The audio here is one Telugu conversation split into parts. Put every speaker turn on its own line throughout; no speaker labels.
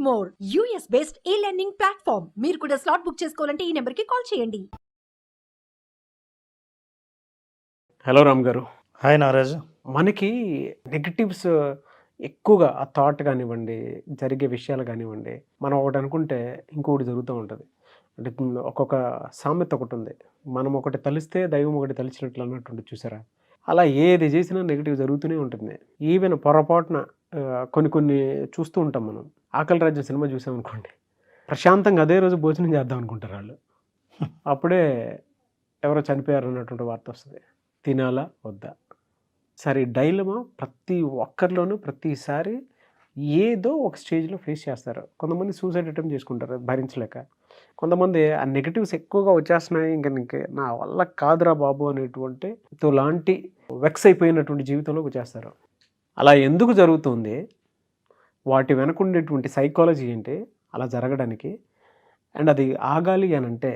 మోర్ యూఎస్ బేస్డ్ ఈ లెర్నింగ్ ప్లాట్ఫామ్. మీరు కూడా స్లాట్ బుక్ చేసుకోవాలంటే ఈ నెంబర్కి కాల్ చేయండి.
హలో రామ్ గారు.
హాయ్ నాగరాజు.
మనకి నెగటివ్స్ ఎక్కువగా ఆ థాట్ కానివ్వండి, జరిగే విషయాలు కానివ్వండి, మనం ఒకటి అనుకుంటే ఇంకొకటి జరుగుతూ ఉంటుంది. అంటే ఒక్కొక్క సామెత ఒకటి ఉంది, మనం ఒకటి తలిస్తే దైవం ఒకటి తలిచినట్లు అన్నట్టు చూసారా? అలా ఏది చేసినా నెగిటివ్ జరుగుతూనే ఉంటుంది. ఈవెన్ పొరపాటున కొన్ని చూస్తూ ఉంటాం మనం. ఆకలి రాజ్యం సినిమా చూసామనుకోండి, ప్రశాంతంగా అదే రోజు భోజనం చేద్దాం అనుకుంటారు వాళ్ళు. అప్పుడే ఎవరో చనిపోయారు అన్నటువంటి వార్త వస్తుంది. తినాలా వద్దా? సరే, డైలమా ప్రతి ఒక్కరిలోనూ ప్రతిసారి ఏదో ఒక స్టేజ్లో ఫేస్ చేస్తారు. కొంతమంది సూసైడ్ అటెంప్ట్ చేసుకుంటారు భరించలేక. కొంతమంది ఆ నెగటివ్స్ ఎక్కువగా వచ్చేస్తున్నాయి, ఇంకా నా వల్ల కాదురా బాబు అనేటువంటి లాంటి వెక్స్ అయిపోయినటువంటి జీవితంలో వచ్చేస్తారు. అలా ఎందుకు జరుగుతుంది? వాటి వెనకుండేటువంటి సైకాలజీ ఏంటి అలా జరగడానికి? అండ్ అది ఆగాలి అని అంటే,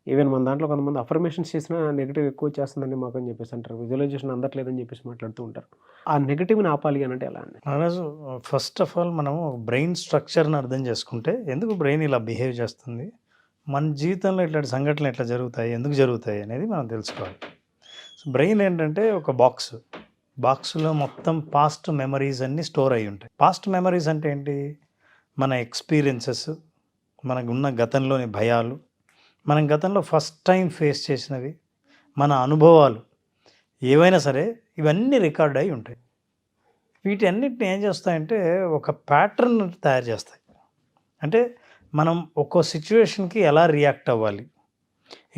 ఈవెన్ మన దాంట్లో కొంతమంది అఫర్మేషన్స్ చేసినా నెగిటివ్ ఎక్కువ వచ్చేస్తుందని మాకు అని చెప్పేసి అంటారు. విజువలైజేషన్ అందట్లేదని చెప్పేసి మాట్లాడుతూ ఉంటారు. ఆ నెగిటివ్ని ఆపాలి అని అంటే ఎలా అండి?
నాగరాజు, ఫస్ట్ ఆఫ్ ఆల్ మనం బ్రెయిన్ స్ట్రక్చర్ని అర్థం చేసుకుంటే, ఎందుకు బ్రెయిన్ ఇలా బిహేవ్ చేస్తుంది, మన జీవితంలో ఇట్లాంటి సంఘటనలు ఎట్లా జరుగుతాయి, ఎందుకు జరుగుతాయి అనేది మనం తెలుసుకోవాలి. సో బ్రెయిన్ ఏంటంటే ఒక బాక్స్లో మొత్తం పాస్ట్ మెమరీస్ అన్నీ స్టోర్ అయ్యి ఉంటాయి. పాస్ట్ మెమరీస్ అంటే ఏంటి? మన ఎక్స్పీరియన్సెస్, మనకున్న గతంలోని భయాలు, మనం గతంలో ఫస్ట్ టైం ఫేస్ చేసినవి, మన అనుభవాలు ఏవైనా సరే ఇవన్నీ రికార్డ్ అయి ఉంటాయి. వీటన్నిటిని ఏం చేస్తాయంటే ఒక ప్యాటర్న్ తయారు చేస్తాయి. అంటే మనం ఒక్కో సిచ్యువేషన్కి ఎలా రియాక్ట్ అవ్వాలి,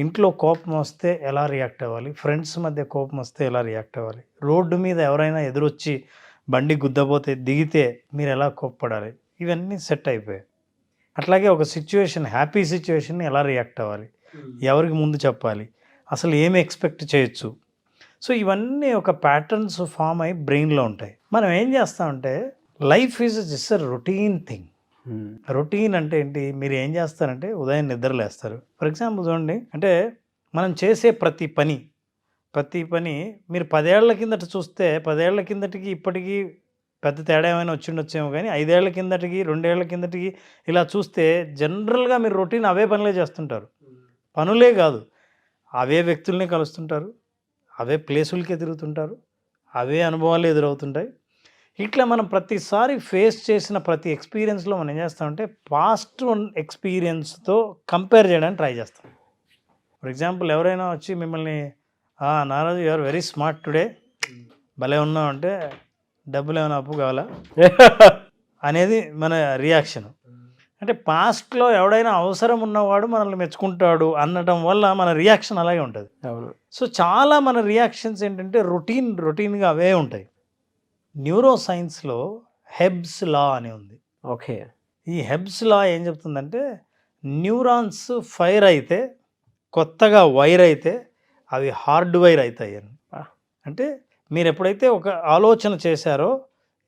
ఇంట్లో కోపం వస్తే ఎలా రియాక్ట్ అవ్వాలి, ఫ్రెండ్స్ మధ్య కోపం వస్తే ఎలా రియాక్ట్ అవ్వాలి, రోడ్డు మీద ఎవరైనా ఎదురొచ్చి బండి గుద్దపోతే దిగితే మీరు ఎలా కోప్పడాలి, ఇవన్నీ సెట్ అయిపోయాయి. అట్లాగే ఒక సిచ్యువేషన్, హ్యాపీ సిచ్యువేషన్ని ఎలా రియాక్ట్ అవ్వాలి, ఎవరికి ముందు చెప్పాలి, అసలు ఏమి ఎక్స్పెక్ట్ చేయొచ్చు. సో ఇవన్నీ ఒక ప్యాటర్న్స్ ఫామ్ అయ్యి బ్రెయిన్లో ఉంటాయి. మనం ఏం చేస్తామంటే, life is just a routine thing. Routine అంటే ఏంటి? మీరు ఏం చేస్తారంటే ఉదయం నిద్రలేస్తారు. ఫర్ ఎగ్జాంపుల్ చూడండి, అంటే మనం చేసే ప్రతి పని మీరు 10 ఏళ్ల కిందట చూస్తే, 10 ఏళ్ల కిందటికి ఇప్పటికీ పెద్ద తేడా ఏమైనా వచ్చిండొచ్చేమో, కానీ 5 ఏళ్ల కిందటికి, 2 ఏళ్ల కిందటికి ఇలా చూస్తే జనరల్గా మీరు రొటీన్ అవే పనులే చేస్తుంటారు. పనులే కాదు, అవే వ్యక్తుల్ని కలుస్తుంటారు, అవే ప్లేసులకే తిరుగుతుంటారు, అవే అనుభవాలు ఎదురవుతుంటాయి. ఇట్లా మనం ప్రతిసారి ఫేస్ చేసిన ప్రతి ఎక్స్పీరియన్స్లో మనం ఏం చేస్తామంటే పాస్ట్ ఎక్స్పీరియన్స్తో కంపేర్ చేయడానికి ట్రై చేస్తాం. ఫర్ ఎగ్జాంపుల్, ఎవరైనా వచ్చి మిమ్మల్ని Naraj you are very smart today, భలే ఉన్నావు అంటే, డబ్బులు ఏమైనా అప్పు కావాలా అనేది మన రియాక్షన్. అంటే పాస్ట్లో ఎవడైనా అవసరం ఉన్నవాడు మనల్ని మెచ్చుకుంటాడు అనడం వల్ల మన రియాక్షన్ అలాగే ఉంటుంది. సో చాలా మన రియాక్షన్స్ ఏంటంటే రొటీన్గా అవే ఉంటాయి. న్యూరో సైన్స్లో హెబ్స్ లా అని ఉంది.
ఓకే,
ఈ హెబ్స్ లా ఏం చెప్తుందంటే, న్యూరాన్స్ ఫైర్ అయితే, కొత్తగా వైర్ అయితే అవి హార్డ్ వైర్ అవుతాయి అని. అంటే మీరు ఎప్పుడైతే ఒక ఆలోచన చేశారో,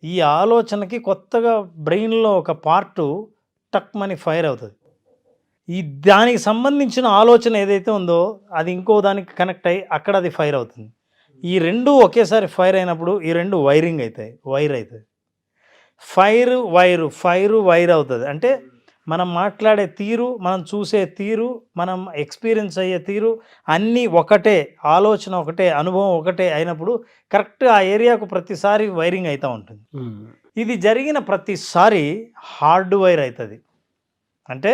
ఈ ఆలోచనకి కొత్తగా బ్రెయిన్లో ఒక పార్టు టక్మని ఫైర్ అవుతుంది. ఈ దానికి సంబంధించిన ఆలోచన ఏదైతే ఉందో అది ఇంకో దానికి కనెక్ట్ అయ్యి అక్కడ అది ఫైర్ అవుతుంది. ఈ రెండు ఒకేసారి ఫైర్ అయినప్పుడు ఈ రెండు వైర్ అవుతుంది. ఫైర్ వైర్ అవుతుంది. అంటే మనం మాట్లాడే తీరు, మనం చూసే తీరు, మనం ఎక్స్పీరియన్స్ అయ్యే తీరు అన్నీ ఒకటే, ఆలోచన ఒకటే, అనుభవం ఒకటే అయినప్పుడు కరెక్ట్ ఆ ఏరియాకు ప్రతిసారి వైరింగ్ అవుతూ ఉంటుంది. ఇది జరిగిన ప్రతిసారి హార్డ్ వైర్ అవుతుంది. అంటే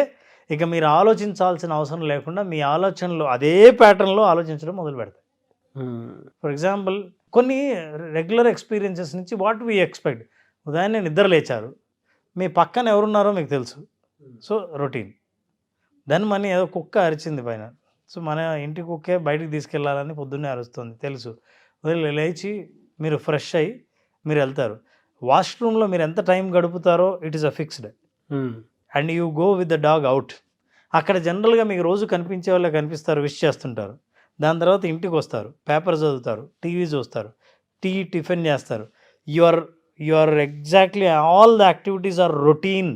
ఇక మీరు ఆలోచించాల్సిన అవసరం లేకుండా మీ ఆలోచనలు అదే ప్యాటర్న్లో ఆలోచించడం మొదలు పెడతాయి. ఫర్ ఎగ్జాంపుల్, కొన్ని రెగ్యులర్ ఎక్స్పీరియన్సెస్ నుంచి వాట్ వీ ఎక్స్పెక్ట్. ఉదయాన్నే నిద్ర లేచారు, మీ పక్కన ఎవరున్నారో మీకు తెలుసు, సో రొటీన్. దెన్ మన ఏదో కుక్క అరిచింది పైన, సో మన ఇంటి కుక్కే బయటికి తీసుకెళ్ళాలని పొద్దున్నే అరుస్తుంది తెలుసు. ఉదయం లేచి మీరు ఫ్రెష్ అయ్యి మీరు వెళ్తారు. వాష్రూమ్లో మీరు ఎంత టైం గడుపుతారో it is a fixed. And you go with the dog out. అక్కడ జనరల్గా మీకు రోజు కనిపించే వాళ్ళే కనిపిస్తారు, విష్ చేస్తుంటారు. దాని తర్వాత ఇంటికి వస్తారు, పేపర్ చదువుతారు, టీవీ చూస్తారు, టిఫిన్ చేస్తారు. You are exactly all the activities are routine.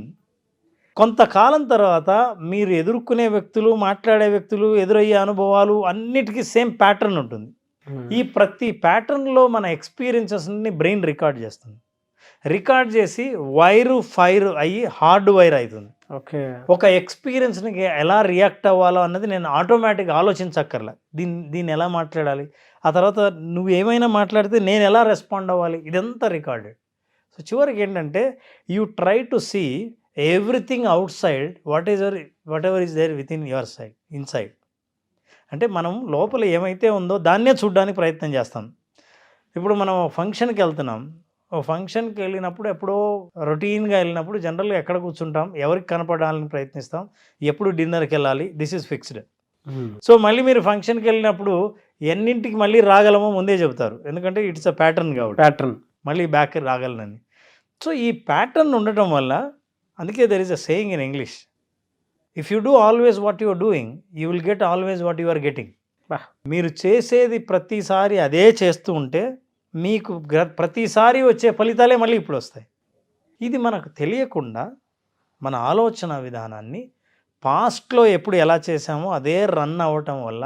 కొంతకాలం తర్వాత మీరు ఎదుర్కొనే వ్యక్తులు, మాట్లాడే వ్యక్తులు, ఎదురయ్యే అనుభవాలు అన్నిటికీ సేమ్ ప్యాటర్న్ ఉంటుంది. ఈ ప్రతి ప్యాటర్న్లో మన ఎక్స్పీరియన్సెస్ని బ్రెయిన్ రికార్డ్ చేస్తుంది. రికార్డ్ చేసి ఫైర్ అయ్యి హార్డ్ వైర్ అవుతుంది.
ఓకే.
ఒక ఎక్స్పీరియన్స్ని ఎలా రియాక్ట్ అవ్వాలో అన్నది నేను ఆటోమేటిక్గా ఆలోచించక్కర్లే. దీన్ని ఎలా మాట్లాడాలి, ఆ తర్వాత నువ్వు ఏమైనా మాట్లాడితే నేను ఎలా రెస్పాండ్ అవ్వాలి, ఇదంతా రికార్డెడ్. సో చివరికి ఏంటంటే you try to see everything outside whatever is there within your side inside. అంటే మనం లోపల ఏమైతే ఉందో దాన్నే చూడడానికి ప్రయత్నం చేస్తాం. ఇప్పుడు మనం ఫంక్షన్కి వెళ్తున్నాం, ఓ ఫంక్షన్కి వెళ్ళినప్పుడు ఎప్పుడో రొటీన్గా వెళ్ళినప్పుడు జనరల్గా ఎక్కడ కూర్చుంటాం, ఎవరికి కనపడాలని ప్రయత్నిస్తాం, ఎప్పుడు డిన్నర్కి వెళ్ళాలి, దిస్ ఈజ్ ఫిక్స్డ్. సో మళ్ళీ మీరు ఫంక్షన్కి వెళ్ళినప్పుడు ఎన్నింటికి మళ్ళీ రాగలమో ముందే చెబుతారు, ఎందుకంటే ఇట్స్ అ ప్యాటర్న్ కాబట్టి
ప్యాటర్న్
మళ్ళీ బ్యాక్ రాగలనని. సో ఈ ప్యాటర్న్ ఉండటం వల్ల, అందుకే there is a saying in English, if you do always what you are doing you will get always what you are getting. మీరు చేసేది ప్రతిసారి అదే చేస్తూ ఉంటే మీకు ప్రతిసారి వచ్చే ఫలితాలే మళ్ళీ ఇప్పుడు వస్తాయి. ఇది మనకు తెలియకుండా మన ఆలోచన విధానాన్ని పాస్ట్లో ఎప్పుడు ఎలా చేసామో అదే రన్ అవ్వటం వల్ల,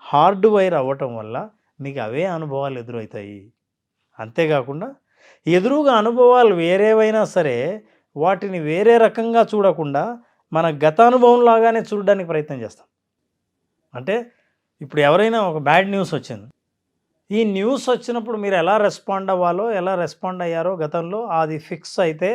హార్డ్ వైర్ అవ్వటం వల్ల మీకు అవే అనుభవాలు ఎదురవుతాయి. అంతేకాకుండా ఎదురుగా అనుభవాలు వేరేవైనా సరే వాటిని వేరే రకంగా చూడకుండా మన గత అనుభవం లాగానే చూడడానికి ప్రయత్నం చేస్తాం. అంటే ఇప్పుడు ఎవరైనా ఒక బ్యాడ్ న్యూస్ వచ్చింది, ఈ న్యూస్ వచ్చినప్పుడు మీరు ఎలా రెస్పాండ్ అవ్వాలో, ఎలా రెస్పాండ్ అయ్యారో గతంలో అది ఫిక్స్ అయితే,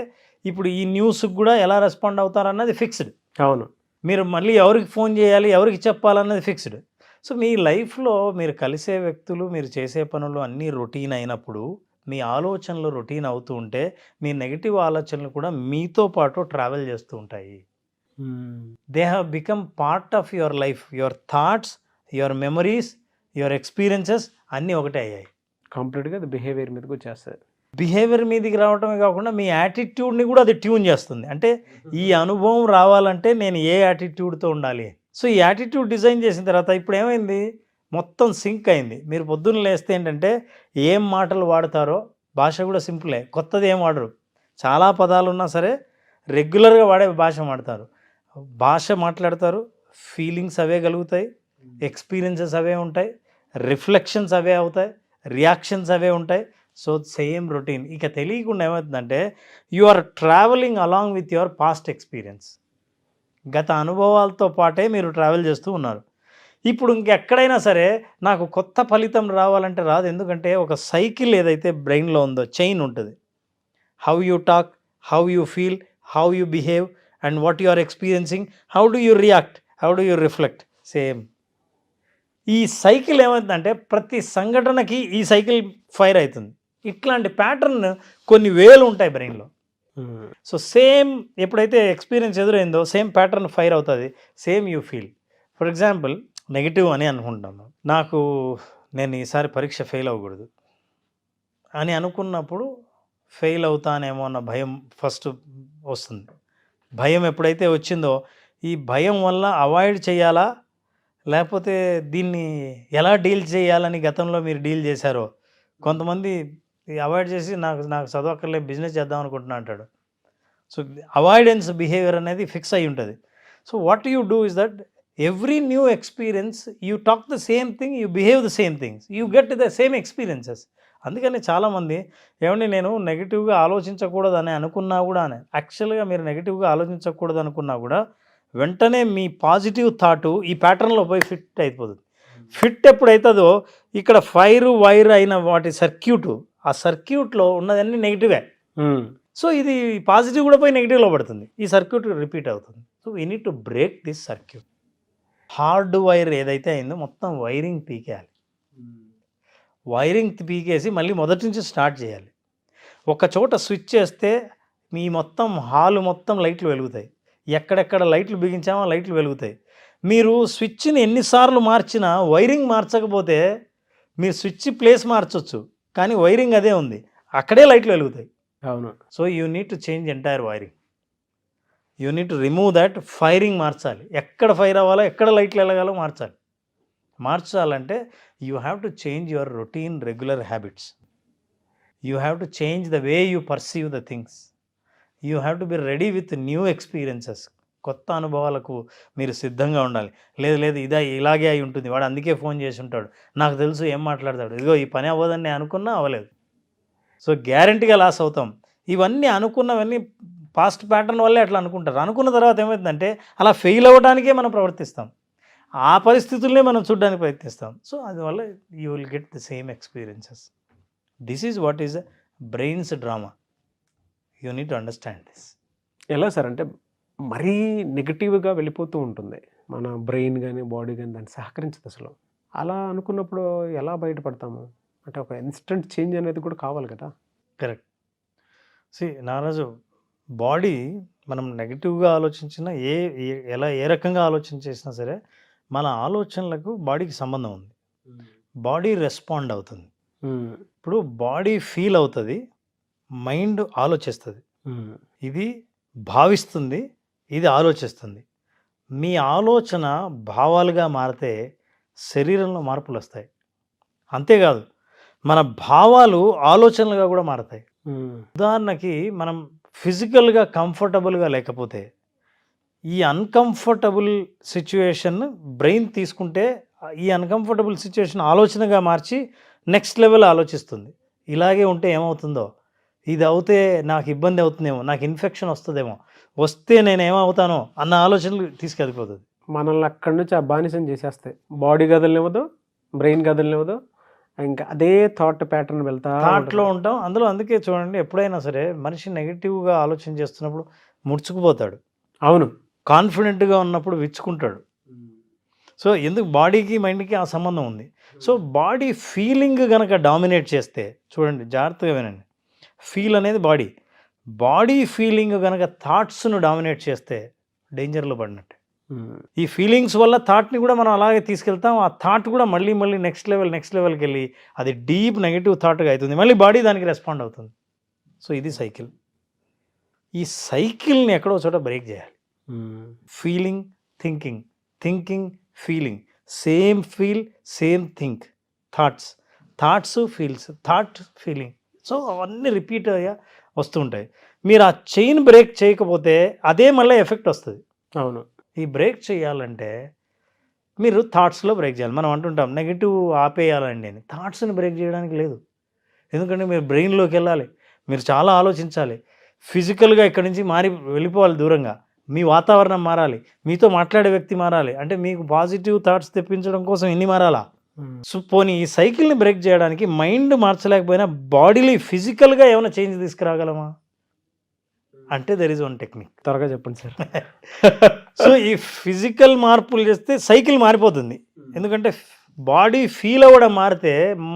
ఇప్పుడు ఈ న్యూస్కి కూడా ఎలా రెస్పాండ్ అవుతారన్నది ఫిక్స్డ్.
అవును.
మీరు మళ్ళీ ఎవరికి ఫోన్ చేయాలి, ఎవరికి చెప్పాలన్నది ఫిక్స్డ్. సో మీ లైఫ్లో మీరు కలిసే వ్యక్తులు, మీరు చేసే పనులు అన్నీ రొటీన్ అయినప్పుడు, మీ ఆలోచనలు రొటీన్ అవుతూ ఉంటే మీ నెగిటివ్ ఆలోచనలు కూడా మీతో పాటు ట్రావెల్ చేస్తూ ఉంటాయి. They have become part of your life. Your thoughts, your memories, your experiences అన్నీ ఒకటే అయ్యాయి.
కంప్లీట్గా అది బిహేవియర్ మీదకి వచ్చేస్తుంది.
బిహేవియర్ మీదకి రావటమే కాకుండా మీ యాటిట్యూడ్ని కూడా అది ట్యూన్ చేస్తుంది. అంటే ఈ అనుభవం రావాలంటే నేను ఏ యాటిట్యూడ్తో ఉండాలి. సో ఈ యాటిట్యూడ్ డిజైన్ చేసిన తర్వాత ఇప్పుడు ఏమైంది, మొత్తం సింక్ అయింది. మీరు పొద్దున్న లేస్తే ఏంటంటే ఏం మాటలు వాడతారో, భాష కూడా సింపులే, కొత్తది ఏం వాడరు. చాలా పదాలు ఉన్నా సరే రెగ్యులర్గా వాడే భాష మాట్లాడతారు, ఫీలింగ్స్ అవే కలుగుతాయి, ఎక్స్పీరియన్సెస్ అవే ఉంటాయి, రిఫ్లెక్షన్స్ అవే అవుతాయి, రియాక్షన్స్ అవే ఉంటాయి. So same routine. ఇక తెలియకుండా ఏమవుతుందంటే you are travelling along with your past experience. గత అనుభవాలతో పాటే మీరు ట్రావెల్ చేస్తూ ఉన్నారు. ఇప్పుడు ఇంకెక్కడైనా సరే నాకు కొత్త ఫలితం రావాలంటే రాదు. ఎందుకంటే ఒక సైకిల్ ఏదైతే బ్రెయిన్లో ఉందో, చైన్ ఉంటుంది. How you talk, how you feel, how you behave and what you are experiencing, how do you react, how do you reflect. Same ఈ సైకిల్ ఏమవుతుందంటే ప్రతి సంఘటనకి ఈ సైకిల్ ఫైర్ అవుతుంది. ఇట్లాంటి ప్యాటర్న్ కొన్ని వేలు ఉంటాయి బ్రెయిన్లో. సో సేమ్ ఎప్పుడైతే ఎక్స్పీరియన్స్ ఎదురైందో సేమ్ ప్యాటర్న్ ఫైర్ అవుతుంది, same you feel. For example negative అని అనుకుంటాము, నేను ఈసారి పరీక్ష ఫెయిల్ అవ్వకూడదు అని అనుకున్నప్పుడు ఫెయిల్ అవుతానేమో అన్న భయం ఫస్ట్ వస్తుంది. భయం ఎప్పుడైతే వచ్చిందో ఈ భయం వల్ల అవాయిడ్ చేయాలా, లేకపోతే దీన్ని ఎలా డీల్ చేయాలని గతంలో మీరు డీల్ చేశారో. కొంతమంది అవాయిడ్ చేసి నాకు చదవక్కర్లే, బిజినెస్ చేద్దాం అనుకుంటున్నా అంటాడు. సో అవాయిడెన్స్ బిహేవియర్ అనేది ఫిక్స్ అయి ఉంటుంది. So what you do is that every new experience you talk the same thing, you behave the same things, you get the same experiences. అందుకని చాలామంది ఏమండి నేను నెగిటివ్గా ఆలోచించకూడదని అనుకున్నా కూడా, యాక్చువల్గా మీరు నెగిటివ్గా ఆలోచించకూడదు అనుకున్నా కూడా వెంటనే మీ పాజిటివ్ థాటు ఈ ప్యాటర్న్లో పోయి ఫిట్ అయిపోతుంది. ఫిట్ ఎప్పుడైతుందో ఇక్కడ వైర్ అయిన వాటి సర్క్యూటు, ఆ సర్క్యూట్లో ఉన్నదన్నీ నెగిటివే. సో ఇది పాజిటివ్ కూడా పోయి నెగిటివ్లో పడుతుంది, ఈ సర్క్యూట్ రిపీట్ అవుతుంది. So we need to break this circuit. Hard wire ఏదైతే అయిందో మొత్తం వైరింగ్ పీకేయాలి. వైరింగ్ పీకేసి మళ్ళీ మొదటి నుంచి స్టార్ట్ చేయాలి. ఒక చోట స్విచ్ చేస్తే మీ మొత్తం హాలు మొత్తం లైట్లు వెలుగుతాయి, ఎక్కడెక్కడ లైట్లు బిగించామో లైట్లు వెలుగుతాయి. మీరు స్విచ్ని ఎన్నిసార్లు మార్చినా వైరింగ్ మార్చకపోతే మీరు స్విచ్ ప్లేస్ మార్చవచ్చు, కానీ వైరింగ్ అదే ఉంది, అక్కడే లైట్లు వెలుగుతాయి.
అవును.
So you need to change entire wiring. You need to remove that. Firing మార్చాలి, ఎక్కడ ఫైర్ అవ్వాలో, ఎక్కడ లైట్లు వెలగాలో మార్చాలంటే you have to change your routine regular habits. You have to change the way you perceive the things. You have to be ready with new experiences. కొత్త అనుభవాలకు మీరు సిద్ధంగా ఉండాలి. లేదు ఇలాగే అయి ఉంటుంది, వాడు అందుకే ఫోన్ చేసి ఉంటాడు, నాకు తెలుసు ఏం మాట్లాడతాడు, ఇదిగో ఈ పని అవ్వదని నేను అనుకున్నా అవ్వలేదు. సో గ్యారంటీగా లాస్ అవుతాం. ఇవన్నీ అనుకున్నవన్నీ పాస్ట్ ప్యాటర్న్ వల్లే అట్లా అనుకుంటారు. అనుకున్న తర్వాత ఏమవుతుందంటే అలా ఫెయిల్ అవ్వడానికే మనం ప్రవర్తిస్తాం, ఆ పరిస్థితుల్నే మనం చూడడానికి ప్రయత్నిస్తాం. సో అందువల్ల you will get the same experiences. This is what is brains drama. You need to understand this.
ఎలా సార్ అంటే మరీ నెగిటివ్గా వెళ్ళిపోతూ ఉంటుంది మన బ్రెయిన్ కానీ బాడీ కానీ, దాన్ని సహకరించదు అసలు. అలా అనుకున్నప్పుడు ఎలా బయటపడతాము? అంటే ఒక ఇన్స్టెంట్ చేంజ్ అనేది కూడా కావాలి కదా.
కరెక్ట్. నారాజు, బాడీ మనం నెగిటివ్గా ఆలోచించినా ఏ రకంగా ఆలోచన చేసినా సరే మన ఆలోచనలకు బాడీకి సంబంధం ఉంది. బాడీ రెస్పాండ్ అవుతుంది. ఇప్పుడు బాడీ ఫీల్ అవుతుంది, మైండ్ ఆలోచిస్తుంది, ఇది భావిస్తుంది, ఇది ఆలోచిస్తుంది. మీ ఆలోచన భావాలుగా మారితే శరీరంలో మార్పులు వస్తాయి. అంతేకాదు మన భావాలు ఆలోచనలుగా కూడా మారతాయి. ఉదాహరణకి మనం ఫిజికల్గా కంఫర్టబుల్గా లేకపోతే ఈ అన్కంఫర్టబుల్ సిచ్యువేషన్ బ్రెయిన్ తీసుకుంటే ఈ అన్కంఫర్టబుల్ సిచ్యువేషన్ ఆలోచనగా మార్చి నెక్స్ట్ లెవెల్ ఆలోచిస్తుంది. ఇలాగే ఉంటే ఏమవుతుందో, ఇది అవుతే నాకు ఇబ్బంది అవుతుందేమో, నాకు ఇన్ఫెక్షన్ వస్తుందేమో, వస్తే నేను ఏమవుతానో అన్న ఆలోచనలు తీసుకెళ్ళిపోతుంది.
మనల్ని అక్కడి నుంచి ఆ బానిసం చేసేస్తాయి. బాడీ గదలనివ్వదు, బ్రెయిన్ గదలనివ్వదు, ఇంకా అదే థాట్ ప్యాటర్న్ వెళ్తా
థాట్లో ఉంటాం. అందులో అందుకే చూడండి, ఎప్పుడైనా సరే మనిషి నెగిటివ్గా ఆలోచన చేస్తున్నప్పుడు ముడుచుకుపోతాడు.
అవును.
కాన్ఫిడెంట్గా ఉన్నప్పుడు విచ్చుకుంటాడు. సో ఎందుకు బాడీకి మైండ్కి ఆ సంబంధం ఉంది. సో బాడీ ఫీలింగ్ కనుక డామినేట్ చేస్తే, చూడండి జాగ్రత్తగా వినండి, ఫీల్ అనేది బాడీ ఫీలింగ్ కనుక థాట్స్ను డామినేట్ చేస్తే డేంజర్లో పడినట్టే. ఈ ఫీలింగ్స్ వల్ల థాట్ని కూడా మనం అలాగే తీసుకెళ్తాం. ఆ థాట్ కూడా మళ్ళీ నెక్స్ట్ లెవెల్కి వెళ్ళి అది డీప్ నెగిటివ్ థాట్గా అవుతుంది. మళ్ళీ బాడీ దానికి రెస్పాండ్ అవుతుంది. సో ఇది సైకిల్. ఈ సైకిల్ని ఎక్కడో చోట బ్రేక్ చేయాలి. Feeling, thinking, feeling, same feel, same think, thoughts feels, feeling. So అవన్నీ రిపీట్ అయ్యా వస్తూ ఉంటాయి. మీరు ఆ చైన్ బ్రేక్ చేయకపోతే అదే మళ్ళీ ఎఫెక్ట్ వస్తుంది.
అవును.
ఈ బ్రేక్ చేయాలంటే మీరు థాట్స్లో బ్రేక్ చేయాలి. మనం అంటుంటాం నెగిటివ్ ఆపేయాలండి అని. థాట్స్ని బ్రేక్ చేయడానికి లేదు. ఎందుకంటే మీరు బ్రెయిన్లోకి వెళ్ళాలి, మీరు చాలా ఆలోచించాలి, ఫిజికల్గా ఇక్కడి నుంచి వెళ్ళిపోవాలి దూరంగా, మీ వాతావరణం మారాలి, మీతో మాట్లాడే వ్యక్తి మారాలి. అంటే మీకు పాజిటివ్ థాట్స్ తెప్పించడం కోసం ఎన్ని మారాలా? సో పోనీ ఈ సైకిల్ని బ్రేక్ చేయడానికి మైండ్ మార్చలేకపోయినా బాడీలో ఫిజికల్గా ఏమైనా చేంజ్ తీసుకురాగలమా అంటే దెర్ ఈజ్ వన్ టెక్నిక్.
త్వరగా చెప్పండి సార్.
సో ఈ ఫిజికల్ మార్పులు చేస్తే సైకిల్ మారిపోతుంది. ఎందుకంటే బాడీ ఫీల్ అవ్వడం మారితే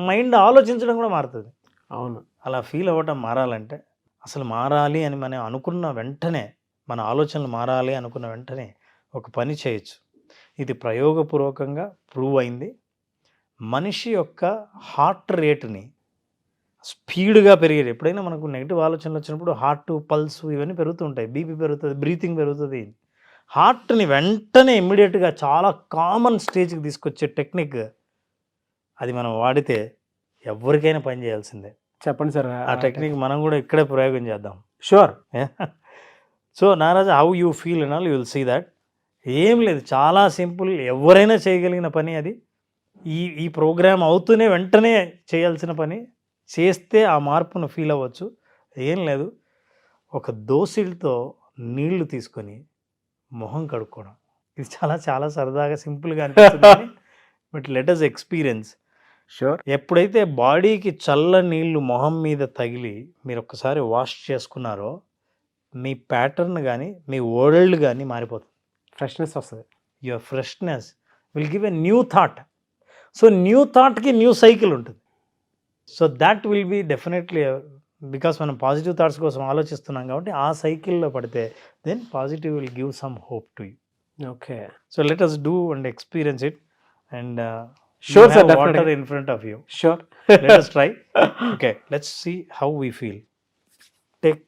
మైండ్ ఆలోచించడం కూడా మారుతుంది.
అవును.
అలా ఫీల్ అవ్వడం మారాలంటే అసలు మారాలి అని మనం అనుకున్న వెంటనే, మన ఆలోచనలు మారాలి అనుకున్న వెంటనే ఒక పని చేయొచ్చు. ఇది ప్రయోగపూర్వకంగా ప్రూవ్ అయింది. మనిషి యొక్క హార్ట్ రేటుని స్పీడ్గా పెరిగేది. ఎప్పుడైనా మనకు నెగిటివ్ ఆలోచనలు వచ్చినప్పుడు హార్ట్ పల్స్ ఇవన్నీ పెరుగుతూ ఉంటాయి, బీపీ పెరుగుతుంది, బ్రీతింగ్ పెరుగుతుంది. హార్ట్ని వెంటనే ఇమ్మీడియట్గా చాలా కామన్ స్టేజ్కి తీసుకొచ్చే టెక్నిక్ అది మనం వాడితే ఎవరికైనా పని చేయాల్సిందే.
చెప్పండి సార్.
ఆ టెక్నిక్ మనం కూడా ఇక్కడే ప్రయోగం చేద్దాం.
Sure.
So Naraj, how you feel and all you will see that. ఏం లేదు, చాలా సింపుల్, ఎవరైనా చేయగలిగిన పని అది. ఈ ప్రోగ్రామ్ అవుతూనే వెంటనే చేయాల్సిన పని. చేస్తే ఆ మార్పును ఫీల్ అవ్వచ్చు. ఏం లేదు, ఒక దోసిలతో నీళ్లు తీసుకొని మొహం కడుక్కోవడం. ఇది చాలా చాలా సరదాగా సింపుల్గా అనిపిస్తుంది, but let us experience.
Sure.
ఎప్పుడైతే బాడీకి చల్ల నీళ్లు మొహం మీద తగిలి మీరు ఒక్కసారి వాష్ చేసుకున్నారో మీ ప్యాటర్న్ కానీ మీ వరల్డ్ కానీ మారిపోతుంది.
ఫ్రెష్నెస్ వస్తుంది.
Your freshness will give a new thought. So new థాట్కి న్యూ సైకిల్ ఉంటుంది. So that will be definitely, because మనం పాజిటివ్ థాట్స్ కోసం ఆలోచిస్తున్నాం కాబట్టి ఆ సైకిల్లో పడితే then positive will give some hope to you.
Okay.
So let us do and experience it, and
Sure,
you
sir,
have
definitely.
water in front of you.
Sure.
Let us try. Okay, let's see how we feel. Take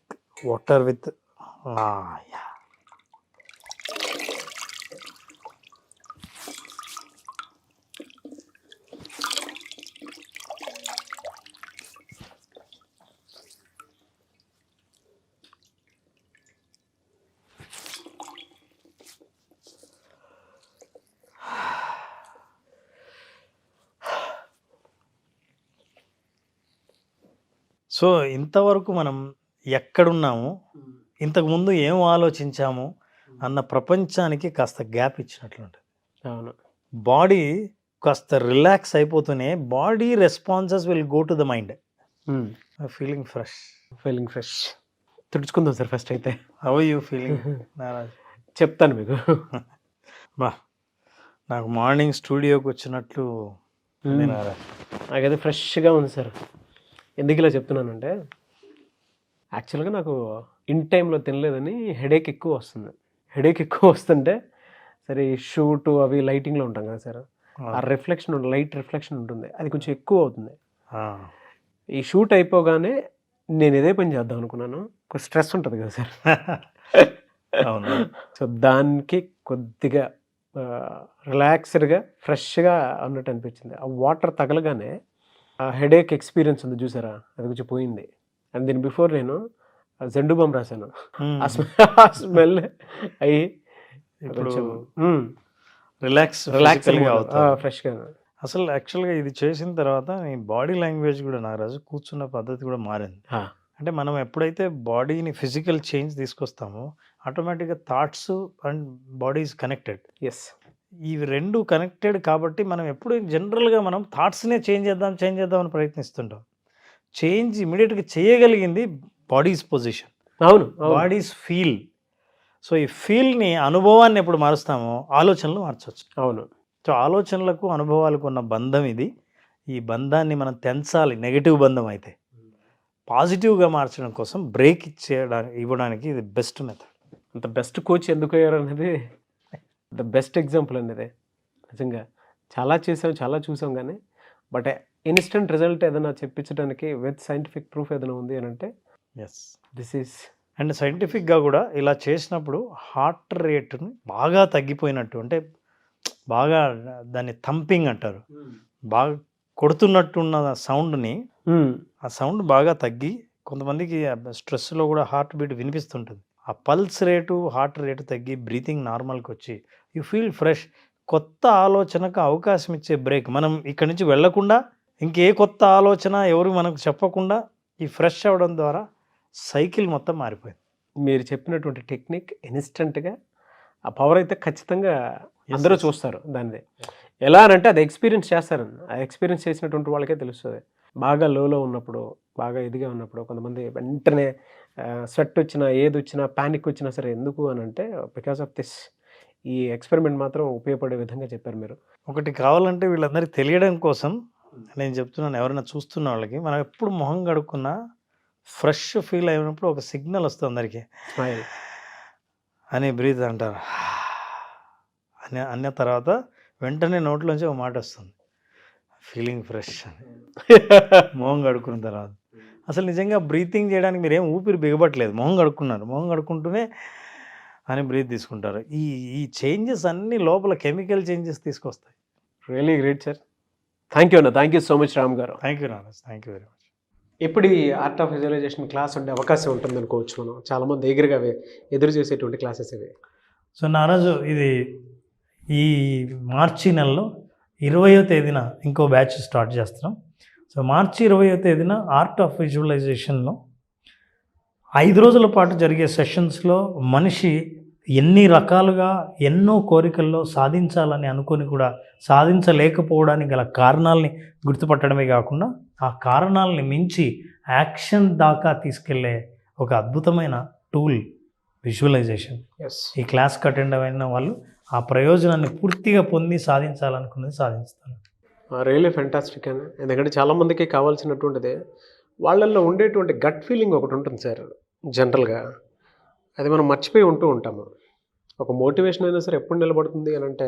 water with yeah. So ఇంతవరకు మనం ఎక్కడున్నాము, ఇంతకుముందు ఏం ఆలోచించాము అన్న ప్రపంచానికి కాస్త గ్యాప్ ఇచ్చినట్లుంటుంది.
అవును.
బాడీ కాస్త రిలాక్స్ అయిపోతూనే body responses will go to the mind. Feeling fresh.
Feeling fresh. తుడుచుకుందాం సార్ ఫస్ట్ అయితే.
How you feeling Naraj?
చెప్తాను మీకు.
బా, నాకు మార్నింగ్ స్టూడియోకి వచ్చినట్లు ఉంది నారాజ్.
నాకైతే ఫ్రెష్గా ఉంది సార్. ఎందుకు ఇలా చెప్తున్నానంటే యాక్చువల్గా నాకు ఇన్ టైంలో తినలేదని హెడేక్ ఎక్కువ వస్తుంది. హెడేక్ ఎక్కువ వస్తుంటే సరే ఈ షూట్ అవి లైటింగ్లో ఉంటాం కదా సార్, ఆ రిఫ్లెక్షన్ లైట్ రిఫ్లెక్షన్ ఉంటుంది, అది కొంచెం ఎక్కువ అవుతుంది. ఈ షూట్ అయిపోగానే నేను ఇదే పని చేద్దాం అనుకున్నాను. కొంచెం స్ట్రెస్ ఉంటుంది కదా సార్.
అవును.
సో దానికి కొద్దిగా రిలాక్స్డ్గా ఫ్రెష్గా అన్నట్టు అనిపించింది. ఆ వాటర్ తగలగానే ఆ హెడేక్ ఎక్స్పీరియన్స్ ఉంది చూసారా, అది కొంచెం పోయింది. అండ్ దీని బిఫోర్ నేను జెండు బామ్ రాశాను, ఆ స్మెల్ అయ్యి
ఇప్పుడు
కొంచెం
రిలాక్స్
ఫ్రెష్గా.
అసలు యాక్చువల్గా ఇది చేసిన తర్వాత నీ బాడీ లాంగ్వేజ్ కూడా నారాజు కూర్చున్న పద్ధతి కూడా మారింది. అంటే మనం ఎప్పుడైతే బాడీని ఫిజికల్ చేంజ్ తీసుకొస్తామో ఆటోమేటిక్గా thoughts and body is connected.
Yes,
ఇవి రెండు కనెక్టెడ్ కాబట్టి మనం ఎప్పుడు జనరల్గా మనం థాట్స్నే చేంజ్ చేద్దాం అని ప్రయత్నిస్తుంటాం. చేంజ్ ఇమీడియట్గా చేయగలిగింది బాడీస్ పొజిషన్,
అవును,
బాడీస్ ఫీల్. సో ఈ ఫీల్ని అనుభవాన్ని ఎప్పుడు మారుస్తామో ఆలోచనలు మార్చవచ్చు.
అవును.
సో ఆలోచనలకు అనుభవాలకు ఉన్న బంధం ఇది. ఈ బంధాన్ని మనం తెంచాలి. నెగిటివ్ బంధం అయితే పాజిటివ్గా మార్చడం కోసం బ్రేక్ ఇవ్వడానికి ఇది బెస్ట్ మెథడ్.
అంత బెస్ట్ కోచ్ ఎందుకు అయ్యారు అనేది ద బెస్ట్ ఎగ్జాంపుల్ అనేది. నిజంగా చాలా చూసాం కానీ బట్ ఇన్స్టెంట్ రిజల్ట్ ఏదైనా చెప్పించడానికి విత్ సైంటిఫిక్ ప్రూఫ్ ఏదైనా ఉంది అని అంటే
ఎస్,
దిస్ ఈస్.
అండ్ సైంటిఫిక్గా కూడా ఇలా చేసినప్పుడు హార్ట్ రేట్ని బాగా తగ్గిపోయినట్టు, అంటే బాగా దాన్ని థంపింగ్ అంటారు, బాగా కొడుతున్నట్టున్న సౌండ్ని, ఆ సౌండ్ బాగా తగ్గి కొంతమందికి స్ట్రెస్లో కూడా హార్ట్ బీట్ వినిపిస్తుంటుంది. ఆ పల్స్ రేటు హార్ట్ రేటు తగ్గి బ్రీతింగ్ నార్మల్కి వచ్చి యూ ఫీల్ ఫ్రెష్. కొత్త ఆలోచనకు అవకాశం ఇచ్చే బ్రేక్. మనం ఇక్కడి నుంచి వెళ్లకుండా ఇంకే కొత్త ఆలోచన ఎవరు మనకు చెప్పకుండా ఈ ఫ్రెష్ అవ్వడం ద్వారా సైకిల్ మొత్తం మారిపోయింది.
మీరు చెప్పినటువంటి టెక్నిక్ ఇన్స్టెంట్గా ఆ పవర్ అయితే ఖచ్చితంగా అందరూ చూస్తారు. దాన్ని ఎలా అంటే అది ఎక్స్పీరియన్స్ చేస్తారు. ఆ ఎక్స్పీరియన్స్ చేసినటువంటి వాళ్ళకే తెలుస్తుంది. బాగా లోలో ఉన్నప్పుడు, బాగా ఇదిగా ఉన్నప్పుడు కొంతమంది వెంటనే స్వెట్ వచ్చినా ఏది వచ్చినా ప్యానిక్ వచ్చినా సరే ఎందుకు అని అంటే బికాస్ ఆఫ్ దిస్. ఈ ఎక్స్పెరిమెంట్ మాత్రం ఉపయోగపడే విధంగా చెప్పారు మీరు.
ఒకటి కావాలంటే వీళ్ళందరికీ తెలియడం కోసం నేను చెప్తున్నాను, ఎవరైనా చూస్తున్న వాళ్ళకి, మనం ఎప్పుడు మొహం కడుక్కున్నా ఫ్రెష్ ఫీల్ అయినప్పుడు ఒక సిగ్నల్ వస్తుంది అందరికీ,
స్మైల్
అని బ్రీత్ అంటారు. అన్న తర్వాత వెంటనే నోట్లోంచి ఒక మాట వస్తుంది, ఫీలింగ్ ఫ్రెష్ అని. మొహం కడుక్కున్న తర్వాత అసలు నిజంగా బ్రీతింగ్ చేయడానికి మీరు ఏం ఊపిరి బిగబట్టలేదు, మొహం కడుక్కున్నారు, మొహం కడుక్కుంటూనే అని బ్రీత్ తీసుకుంటారు. ఈ చేంజెస్ అన్నీ లోపల కెమికల్ చేంజెస్ తీసుకొస్తాయి.
Really great sir. Thank you అన్న. Thank you so much Ram garu.
Thank you Naraj. Thank you very much.
ఇప్పుడు ఈ ఆర్ట్ ఆఫ్ విజువలైజేషన్ క్లాస్ ఉండే అవకాశం ఉంటుంది అనుకోవచ్చు. మనం చాలామంది ఎదురుగా ఎదురు చేసేటువంటి క్లాసెస్ ఇవి.
సో నారాజు, ఇది ఈ మార్చి నెలలో 20వ తేదీన ఇంకో బ్యాచ్ స్టార్ట్ చేస్తున్నాం. సో మార్చి 20వ తేదీన ఆర్ట్ ఆఫ్ విజువలైజేషన్లో 5 రోజుల పాటు జరిగే సెషన్స్లో మనిషి ఎన్ని రకాలుగా ఎన్నో కోరికల్లో సాధించాలని అనుకొని కూడా సాధించలేకపోవడానికి గల కారణాలని గుర్తుపట్టడమే కాకుండా ఆ కారణాలని మించి యాక్షన్ దాకా తీసుకెళ్లే ఒక అద్భుతమైన టూల్ విజువలైజేషన్. ఈ క్లాస్కి అటెండ్ అయిన వాళ్ళు ఆ ప్రయోజనాన్ని పూర్తిగా పొంది సాధించాలనుకున్నది సాధిస్తారు.
రియలీ ఫెంటాస్టిక్ అని. ఎందుకంటే చాలామందికి కావాల్సినటువంటిది వాళ్ళల్లో ఉండేటువంటి గట్ ఫీలింగ్ ఒకటి ఉంటుంది సార్. జనరల్గా అది మనం మర్చిపోయి ఉంటూ ఉంటాము. ఒక మోటివేషన్ అయినా సరే ఎప్పుడు నిలబడుతుంది అని అంటే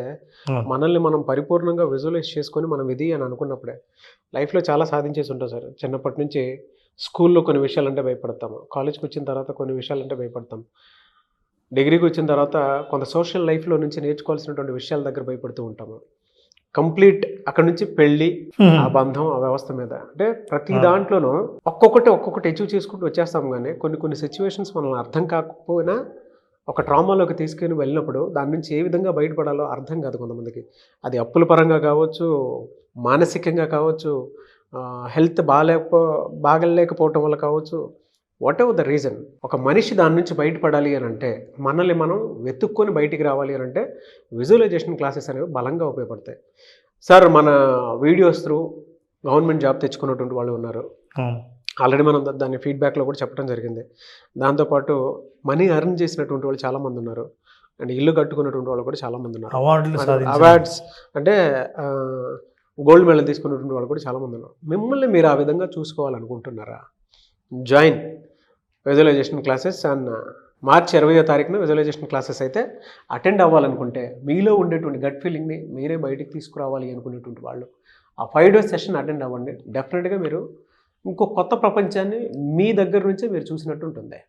మనల్ని మనం పరిపూర్ణంగా విజువలైజ్ చేసుకొని మనం ఇది అని అనుకున్నప్పుడే. లైఫ్లో చాలా సాధించేసి ఉంటాం సార్. చిన్నప్పటి నుంచి స్కూల్లో కొన్ని విషయాలంటే భయపడతాము, కాలేజ్కి వచ్చిన తర్వాత కొన్ని విషయాలంటే భయపడతాం, డిగ్రీకి వచ్చిన తర్వాత కొంత సోషల్ లైఫ్లో నుంచి నేర్చుకోవాల్సినటువంటి విషయాల దగ్గర భయపడుతూ ఉంటాము. కంప్లీట్ అక్కడ నుంచి పెళ్ళి, ఆ బంధం, ఆ వ్యవస్థ మీద అంటే ప్రతి దాంట్లోనూ ఒక్కొక్కటి అచీవ్ చేసుకుంటూ వచ్చేస్తాం. కానీ కొన్ని సిచ్యువేషన్స్ మనల్ని అర్థం కాకపోయినా ఒక ట్రామాలోకి తీసుకుని వెళ్ళినప్పుడు దాని నుంచి ఏ విధంగా బయటపడాలో అర్థం కాదు కొంతమందికి. అది అప్పుల పరంగా కావచ్చు, మానసికంగా కావచ్చు, హెల్త్ బాగలేకపోవటం వల్ల కావచ్చు, వాట్ ఎవర్ ద రీజన్, ఒక మనిషి దాని నుంచి బయటపడాలి అని అంటే, మనల్ని మనం వెతుక్కొని బయటికి రావాలి అని అంటే విజువలైజేషన్ క్లాసెస్ అనేవి బలంగా ఉపయోగపడతాయి. సార్ మన వీడియోస్ త్రూ గవర్నమెంట్ జాబ్ తెచ్చుకున్నటువంటి వాళ్ళు ఉన్నారు. ఆల్రెడీ మనం దాన్ని ఫీడ్బ్యాక్లో కూడా చెప్పడం జరిగింది. దాంతోపాటు మనీ ఎర్న్ చేసినటువంటి వాళ్ళు చాలామంది ఉన్నారు, అండ్ ఇల్లు కట్టుకున్నటువంటి వాళ్ళు కూడా చాలామంది ఉన్నారు. అవార్డ్స్ అంటే గోల్డ్ మెడల్ తీసుకున్నటువంటి వాళ్ళు కూడా చాలామంది ఉన్నారు. మిమ్మల్ని మీరు ఆ విధంగా చూసుకోవాలనుకుంటున్నారా? జాయిన్ విజువలైజేషన్ క్లాసెస్ అండ్ మార్చి 20వ తారీఖున విజువలైజేషన్ క్లాసెస్ అయితే అటెండ్ అవ్వాలనుకుంటే, మీలో ఉండేటువంటి గట్ ఫీలింగ్ని మీరే బయటికి తీసుకురావాలి అనుకునేటువంటి వాళ్ళు ఆ 5 days సెషన్ అటెండ్ అవ్వండి. డెఫినెట్గా మీరు ఇంకో కొత్త ప్రపంచాన్ని మీ దగ్గర నుంచే మీరు చూసినట్టు ఉంటుంది.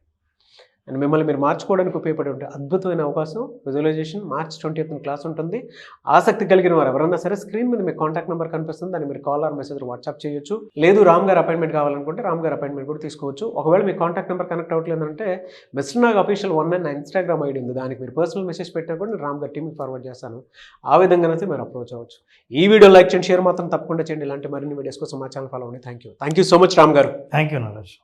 అండ్ మిమ్మల్ని మీరు మార్చుకోవడానికి ఉపయోగపడే అద్భుతమైన అవకాశం విజువలైజేషన్ మార్చ్ 20th క్లాస్ ఉంటుంది. ఆసక్తి కలిగిన వారు ఎవరన్నా సరే స్క్రీన్ మీద మీకు కాంటాక్ట్ నెంబర్ కనిపిస్తుంది, దాన్ని మీరు కాల్ ఆర్ మెసేజ్ వాట్సాప్ చేయొచ్చు. లేదు రామ్ గారు అపాయింట్మెంట్ కావాలనుకుంటే రామ్ గారు అపాయింట్మెంట్ కూడా తీసుకోవచ్చు. ఒకవేళ మీ కాంటాక్ట్ నెంబర్ కనెక్ట్ అవ్వట్లేదంటే మిస్టర్ నాగ్ అఫీషియల్ 1 నా ఇన్స్టాగ్రామ్ ఐడి ఉంది, దానికి మీరు పర్సనల్ మెసేజ్ పెట్టినా కూడా నేను రామ్ గారి టీమ్కి ఫార్వర్డ్ చేస్తాను. ఆ విధంగానైతే మీరు అప్రోచ్ అవ్వచ్చు. ఈ వీడియో లైక్ చేయండి, షేర్ మాత్రం తప్పకుండా చేయండి. ఇలాంటి మరిన్ని వీడియోస్ కోసం మా ఛానల్ ఫాలో అవ్వండి. Thank you so much Ram garu.
Thank you Nagaraj.